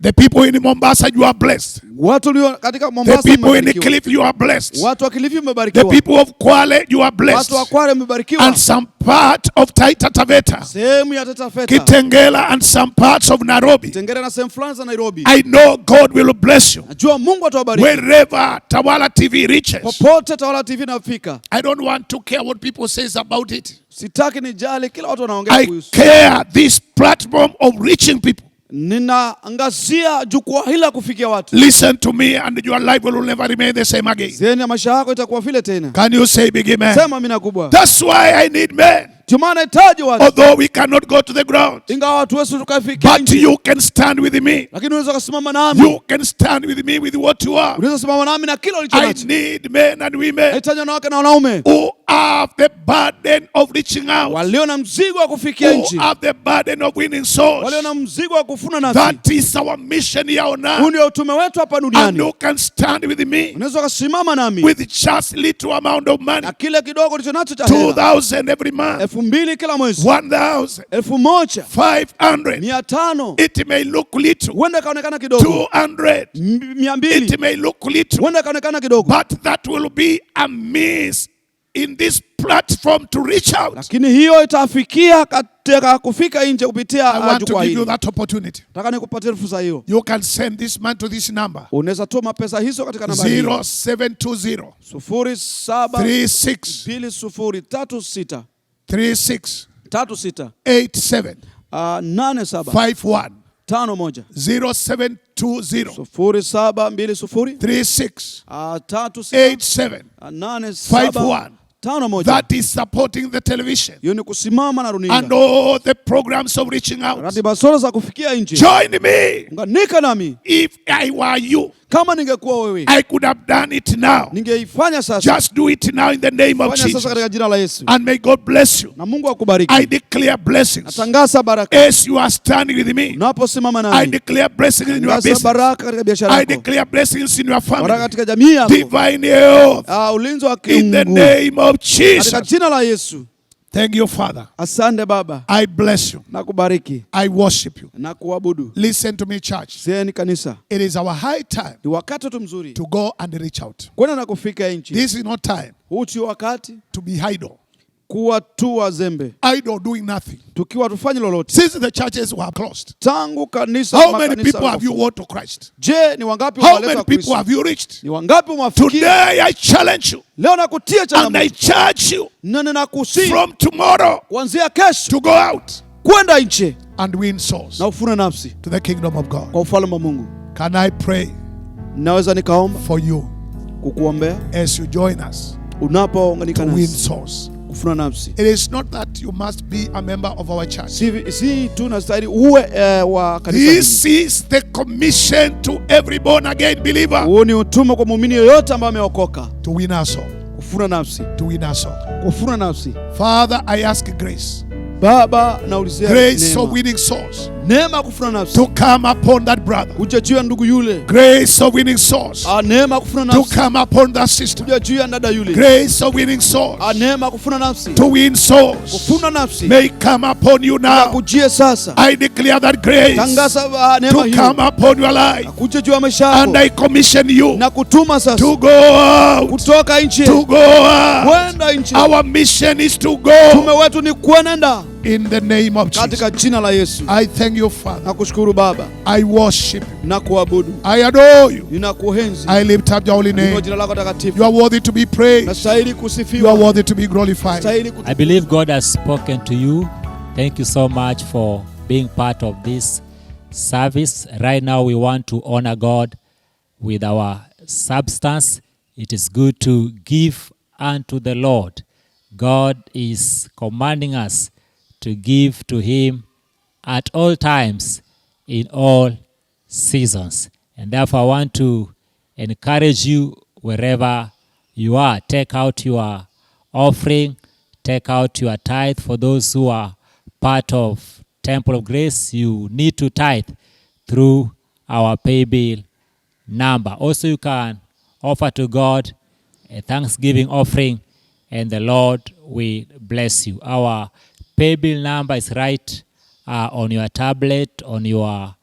The people in Mombasa, you are blessed. Watu walio katika The Mombasa people in mmebarikiwa. Cliff, you are blessed. Watu wa Kilifi The mmebarikiwa. people of Kwale, you are blessed. Watu wa Kwale mmebarikiwa. And some part of Taita Taveta, Sehemu ya Taita Taveta, Kitengela, and some parts of Nairobi. Tengere na sehemu fulani za Nairobi. I know God will bless you. Najua Mungu atawabariki. Wherever Tawala TV reaches. Popote Tawala TV inafika. I don't want to care what people says about it. Sitaki nijali kila watu wanaongea I kuhusu. care this platform of reaching people. Ninaangazia jukwaa hili la kufikia watu. Listen to me and your life will never remain the same again. Zeni ya maisha yako itakuwa vile tena. Can you say big amen? Sema amina kubwa. That's why I need men. Ndio maana nahitaji watu. Although we cannot go to the ground, Ingawa watu wetu tukafikia but nchi. you can stand with me. Lakini unaweza kusimama nami. You can stand with me with what you are. Unaweza kusimama nami na kila ulicho I nacho. need men and women Nahitaji wanawake na wanaume who have the burden of reaching out, walio na mzigo wa kufikia who nchi. have the burden of winning souls. Walio na mzigo wa kufuna nafsi. That is our mission here on Huu earth. ndio utume wetu hapa And duniani. you can stand with me Unaweza kusimama nami with just little amount of money. na kile kidogo ulicho nacho cha hela. 2,000 every month. 2,000 kila mwezi. 1,500. 1,500. It may look little. Huenda ikaonekana kidogo. 200. 200. It may look little. Huenda ikaonekana kidogo. But that will be a means in this platform to reach out. Lakini hiyo itafikia katika kufika nje kupitia I want to jukwaa give you hili. that opportunity. Nataka nikupatie fursa hiyo. You can send this man to this number. Unaweza tuma pesa hizo katika namba hii. 0720 36 072036 36 37 87 87 51. 51 0720 0720 36 37 87 87 51. 51. That is supporting the television Hiyo ni kusimama na and runinga. all the programs of reaching out. Ratiba zote za kufikia nje. Join me. Unganika nami. If I were you, Kama ningekuwa wewe, I could have done it now. ningeifanya sasa. Just do it now in the name of Fanya Jesus. sasa katika jina la Yesu. And may God bless you. Na Mungu akubariki. I declare blessings. Natangaza baraka. As you are standing with me, Unaposimama I nami. declare blessings in your Tangaza business. baraka katika biashara I yako. declare blessings in your Baraka family. katika jamii yako. Divine health. Ulinzi wa In the kiungu. name of Katika Jesus. jina la Yesu. Thank you, Father. Asante Baba. I bless you. Na kubariki. I worship you. Na kuabudu. Listen to me, church. Zeni kanisa. It is our high time Ni wakati tu mzuri. to go and reach out. Kwenda na kufika nchi. This is not time Huu sio wakati to be idle. kuwa tu wazembe, idle, doing nothing. tukiwa tufanyi lolote. Since the churches were closed, Tangu kanisa how many makanisa people have you yamefungwa. won to Christ? Je, ni wangapi How umewaleta many people Kristo? have you reached? Ni wangapi umewafikia? Today I challenge you Leo nakutia and I changamoto charge you na ninakusihi from tomorrow kuanzia kesho to go out kwenda nje and win souls na ufune nafsi to the kingdom of God. kwa ufalme wa Mungu. Can I pray Naweza nikaomba for you kukuombea as you join us unapounganika to win nasi souls? kufuna nafsi. It is not that you must be a member of our church. Si tu nastahili uwe wa kanisa. This is the commission to every born again believer Huu ni utume kwa muumini yoyote ambaye ameokoka to win our soul. kufuna nafsi, To win our soul. kufuna nafsi. Father, I ask grace. Baba, naulizia Grace of neema. winning souls Neema ya kufuna nafsi. to come upon that brother. Kuja juu ya ndugu yule. Grace of winning souls Neema ya kufuna to nafsi. come upon that sister. Kuja juu ya dada yule. Grace of winning souls Neema ya kufuna nafsi. to win souls Kufuna nafsi. may come upon you now. Kujie sasa. I declare that grace Tangaza neema to hiyo. come upon your life, Kuja juu ya maisha and yako. I commission you Na kutuma sasa. to go out. Kutoka nje. To go out. Kwenda nje. Our mission is to Tume go wetu ni kuenenda in the name of Jesus. katika jina la Yesu. I thank you, Father. Nakushukuru Baba, I worship you. na kuabudu, I adore you. ninakuenzi. I lift up your holy Kwa name. jina lako takatifu. You are worthy to be praised. Nastahili You are kusifiwa. worthy to be glorified. Nastahili I believe God has spoken to you. Thank you so much for being part of this service. Right now, we want to honor God with our substance. It is good to give unto the Lord. God is commanding us to give to Him at all times, in all seasons. And therefore, I want to encourage you wherever you are. Take out your offering, take out your tithe. For those who are part of Temple of Grace, you need to tithe through our pay bill number. Also, you can offer to God a thanksgiving offering, and the Lord will bless you. Our pay bill number is right on your tablet, on your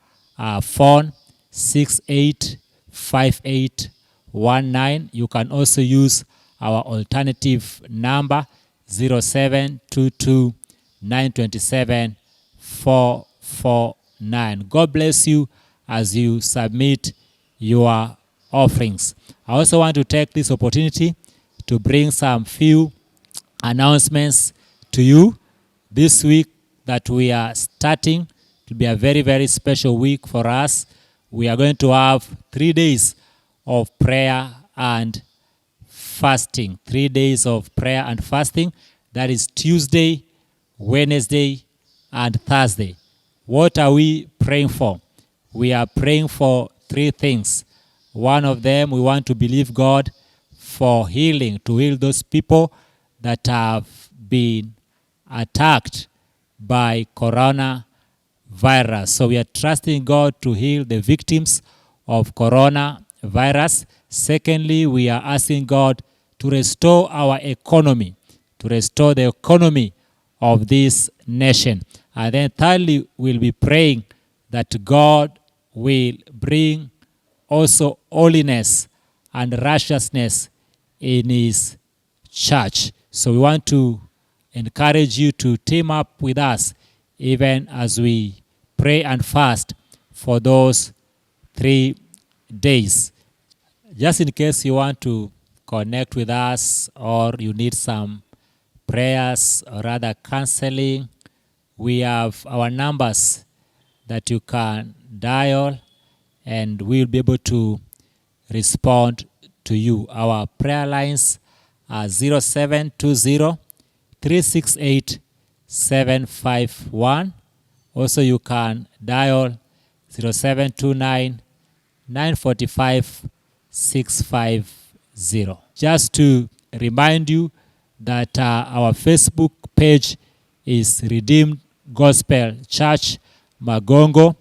phone, 685819. You can also use our alternative number, 0722-927-449. God bless you as you submit your offerings. I also want to take this opportunity to bring some few announcements to you. This week that we are starting to be a very, very special week for us. We are going to have 3 days of prayer and fasting. 3 days of prayer and fasting. That is Tuesday, Wednesday, and Thursday. What are we praying for? We are praying for 3 things. One of them, we want to believe God for healing, to heal those people that have been attacked by coronavirus. So we are trusting God to heal the victims of coronavirus. Secondly, we are asking God to restore our economy, to restore the economy of this nation. And then thirdly, we'll be praying that God will bring also holiness and righteousness in His church. So we want to encourage you to team up with us even as we pray and fast for those 3 days. Just in case you want to connect with us or you need some prayers or rather counseling, we have our numbers that you can dial and we'll be able to respond to you. Our prayer lines are 0720 368 751. Also, you can dial 0729 945 650. Just to remind you that our Facebook page is Redeemed Gospel Church Magongo.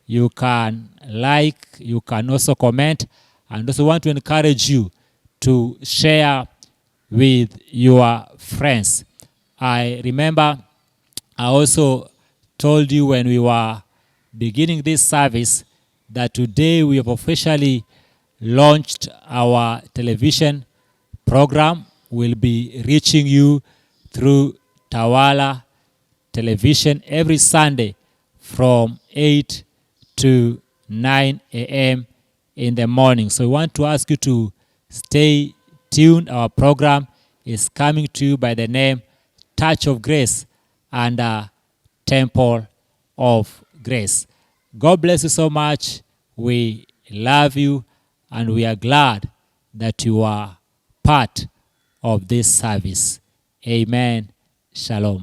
You can like, you can also comment, and also want to encourage you to share with your friends. I remember I also told you when we were beginning this service that today we have officially launched our television program. We'll be reaching you through Tawala Television every Sunday from 8 to 9 a.m. in the morning. So we want to ask you to stay tuned. Our program is coming to you by the name Touch of Grace and Temple of Grace. God bless you so much. We love you and we are glad that you are part of this service. Amen. Shalom.